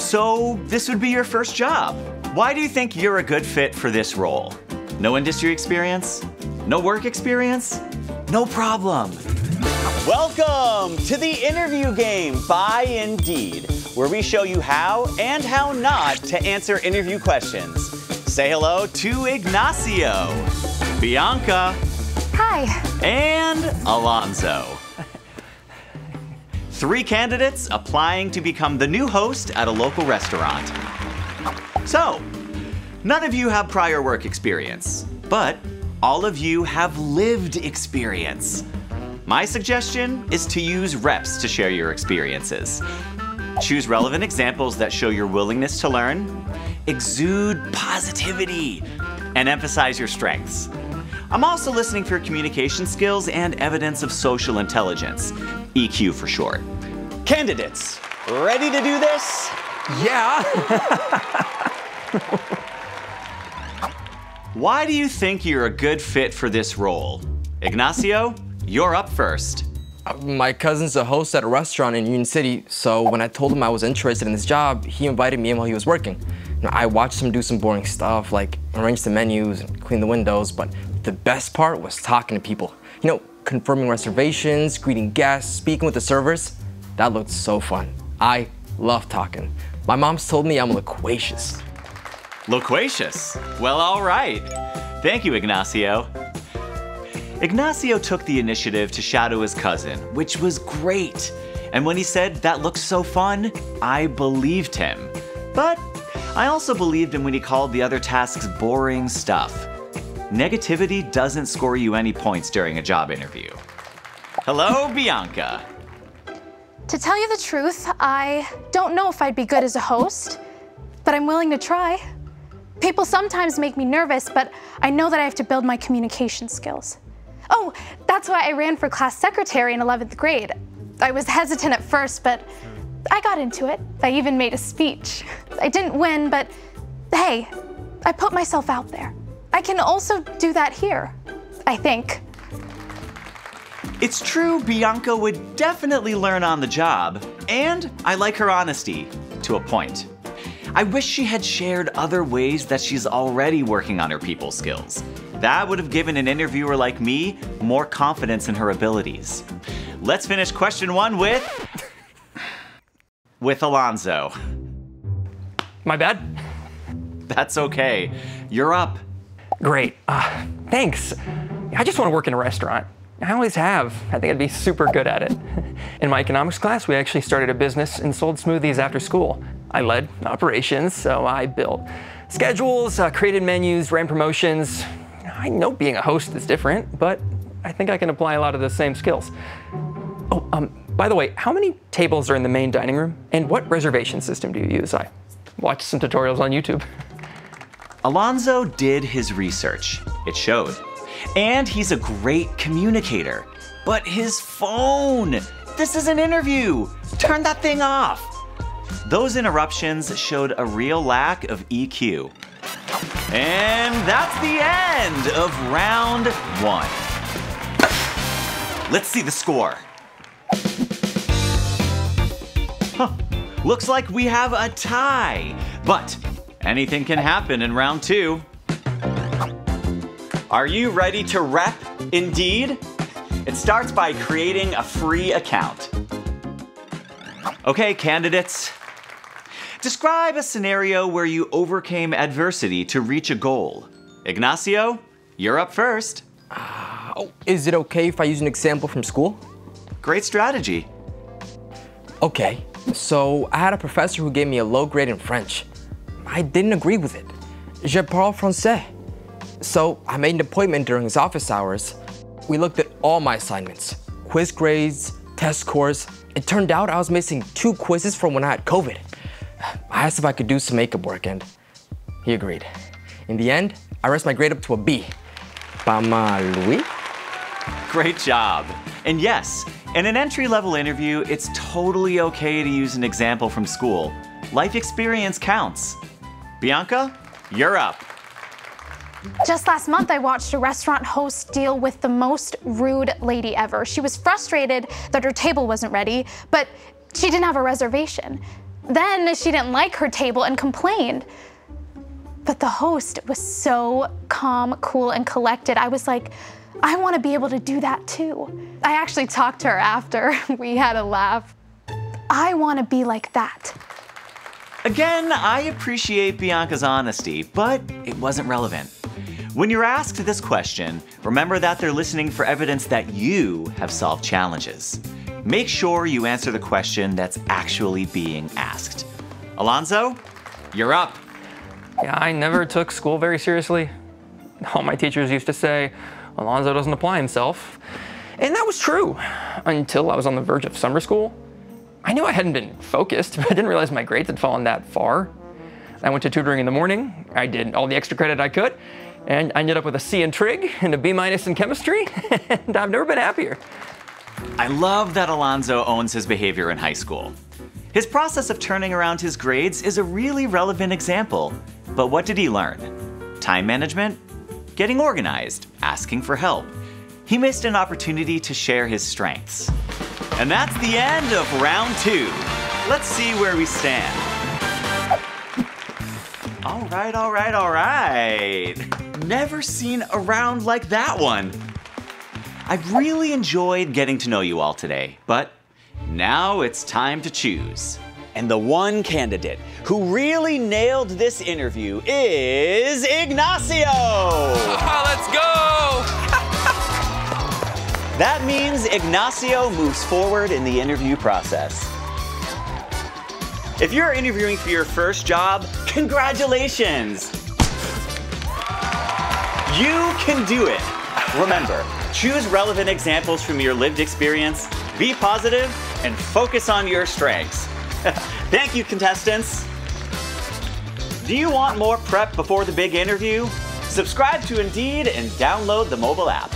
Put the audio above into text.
So this would be your first job. Why do you think you're a good fit for this role? No industry experience? No work experience? No problem. Welcome to the interview game by Indeed, where we show you how and how not to answer interview questions. Say hello to Ignacio, Bianca, hi, and Alonzo. 3 candidates applying to become the new host at a local restaurant. So, none of you have prior work experience, but all of you have lived experience. My suggestion is to use R.E.P.S to share your experiences. Choose relevant examples that show your willingness to learn, exude positivity, and emphasize your strengths. I'm also listening for communication skills and evidence of social intelligence, EQ for short. Candidates, ready to do this? Yeah. Why do you think you're a good fit for this role? Ignacio, you're up first. My cousin's a host at a restaurant in Union City, so when I told him I was interested in this job, he invited me in while he was working. I watched him do some boring stuff, like arrange the menus and clean the windows, but the best part was talking to people. Confirming reservations, greeting guests, speaking with the servers. That looked so fun. I love talking. My mom's told me I'm loquacious. Loquacious? Well, all right. Thank you, Ignacio. Ignacio took the initiative to shadow his cousin, which was great. And when he said that looks so fun, I believed him. But I also believed him when he called the other tasks boring stuff. Negativity doesn't score you any points during a job interview. Hello, Bianca. To tell you the truth, I don't know if I'd be good as a host, but I'm willing to try. People sometimes make me nervous, but I know that I have to build my communication skills. Oh, that's why I ran for class secretary in 11th grade. I was hesitant at first, but I got into it. I even made a speech. I didn't win, but hey, I put myself out there. I can also do that here, I think. It's true Bianca would definitely learn on the job, and I like her honesty, to a point. I wish she had shared other ways that she's already working on her people skills. That would have given an interviewer like me more confidence in her abilities. Let's finish question 1 with Alonzo. My bad? That's okay. You're up. Great. Thanks. I just want to work in a restaurant. I always have. I think I'd be super good at it. In my economics class, we actually started a business and sold smoothies after school. I led operations, so I built schedules, created menus, ran promotions. I know being a host is different, but I think I can apply a lot of the same skills. Oh, by the way, how many tables are in the main dining room? And what reservation system do you use? I watched some tutorials on YouTube. Alonzo did his research. It showed. And he's a great communicator. But his phone! This is an interview! Turn that thing off! Those interruptions showed a real lack of EQ. And that's the end of round 1. Let's see the score. Looks like we have a tie, but anything can happen in round 2. Are you ready to rep Indeed? It starts by creating a free account. Okay, candidates. Describe a scenario where you overcame adversity to reach a goal. Ignacio, you're up first. Is it okay if I use an example from school? Great strategy. Okay, so I had a professor who gave me a low grade in French. I didn't agree with it. Je parle français. So I made an appointment during his office hours. We looked at all my assignments, quiz grades, test scores. It turned out I was missing 2 quizzes from when I had COVID. I asked if I could do some makeup work and he agreed. In the end, I raised my grade up to a B. Pas mal, oui? Great job. And yes, in an entry-level interview, it's totally okay to use an example from school. Life experience counts. Bianca, you're up. Just last month, I watched a restaurant host deal with the most rude lady ever. She was frustrated that her table wasn't ready, but she didn't have a reservation. Then she didn't like her table and complained. But the host was so calm, cool, and collected. I was like, I want to be able to do that too. I actually talked to her after. We had a laugh. I want to be like that. Again, I appreciate Bianca's honesty, but it wasn't relevant. When you're asked this question, remember that they're listening for evidence that you have solved challenges. Make sure you answer the question that's actually being asked. Alonzo, you're up. Yeah, I never took school very seriously. All my teachers used to say, Alonzo doesn't apply himself. And that was true until I was on the verge of summer school. I knew I hadn't been focused, but I didn't realize my grades had fallen that far. I went to tutoring in the morning, I did all the extra credit I could, and I ended up with a C in trig and a B- in chemistry, and I've never been happier. I love that Alonzo owns his behavior in high school. His process of turning around his grades is a really relevant example. But what did he learn? Time management? Getting organized, asking for help. He missed an opportunity to share his strengths. And that's the end of round 2. Let's see where we stand. All right. Never seen a round like that one. I've really enjoyed getting to know you all today, but now it's time to choose. And the one candidate who really nailed this interview is Ignacio! Let's go! That means Ignacio moves forward in the interview process. If you're interviewing for your first job, congratulations! You can do it! Remember, choose relevant examples from your lived experience, be positive, and focus on your strengths. Thank you, contestants. Do you want more prep before the big interview? Subscribe to Indeed and download the mobile app.